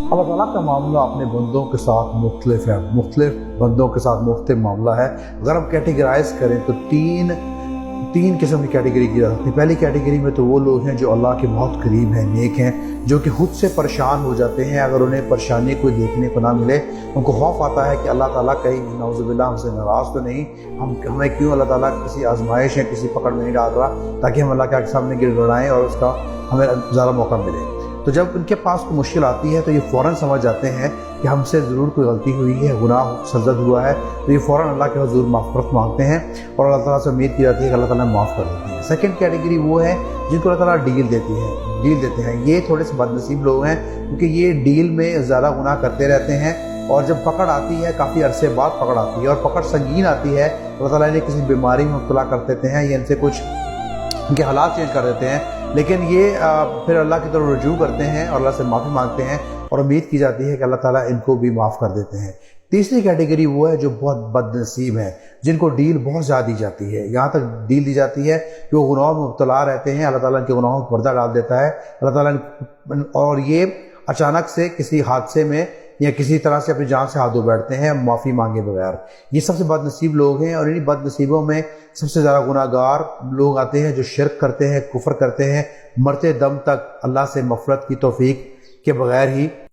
اللہ ताला का मामला अपने बंदों के साथ मुख्तलिफ है, मुख्तलिफ बंदों के साथ मुख्तलिफ मामला है। अगर हम कैटेगराइज करें तो तीन किस्म की कैटेगरी की जा सकती है। पहली कैटेगरी में तो वो लोग हैं जो अल्लाह के बहुत करीब हैं, नेक हैं, जो कि खुद से परेशान हो जाते हैं अगर उन्हें परेशानी कोई देखने को ना मिले। उनको खौफ आता है कि अल्लाह ताला कहीं नाउज़ुबिल्लाह हमसे नाराज़ तो नहीं, हमें क्यों अल्लाह ताला किसी आजमाइश या किसी पकड़ में नहीं डाल रहा, ताकि हम अल्लाह के सामने गिड़गिड़ाएं और उसका हमें ज़्यादा मौका मिले। तो जब उनके पास कोई मुश्किल आती है तो ये फ़ौरन समझ जाते हैं कि हमसे ज़रूर कोई गलती हुई है, गुनाह सजद हुआ है, तो ये फ़ौरन अल्लाह के हुज़ूर माफ़रत मांगते हैं और अल्लाह ताला से उम्मीद की जाती है कि अल्लाह ताला माफ़ कर देते हैं। सेकंड कैटेगरी वो है जिनको अल्लाह ताला डील देते हैं। ये थोड़े से बदनसीब लोग हैं क्योंकि ये डील में ज़्यादा गुनाह करते रहते हैं और जब पकड़ आती है, काफ़ी अरसे बाद पकड़ आती है और पकड़ संगीन आती है, अल्लाह ताला इन्हें किसी बीमारी में मुब्तला कर देते हैं या इनसे कुछ उनके हालात चेंज कर देते हैं, लेकिन ये फिर अल्लाह की तरफ रुजू करते हैं और अल्लाह से माफ़ी मांगते हैं और उम्मीद की जाती है कि अल्लाह ताला इनको भी माफ़ कर देते हैं। तीसरी कैटेगरी वो है जो बहुत बदनसीब है, जिनको डील बहुत ज़्यादा दी जाती है, यहाँ तक डील दी जाती है कि वो गुनाहों में मुब्तला रहते हैं, अल्लाह ताला इनके गुनाहों पर पर्दा डाल देता है अल्लाह ताला, और ये अचानक से किसी हादसे में या किसी तरह से अपनी जान से हाथ धो बैठते हैं माफ़ी मांगे बगैर। ये सबसे बदनसीब लोग हैं और इन्हीं बदनसीबों में सबसे ज़्यादा गुनाहगार लोग आते हैं जो शिरक करते हैं, कुफ्र करते हैं, मरते दम तक अल्लाह से मग़फ़िरत की तौफ़ीक के बगैर ही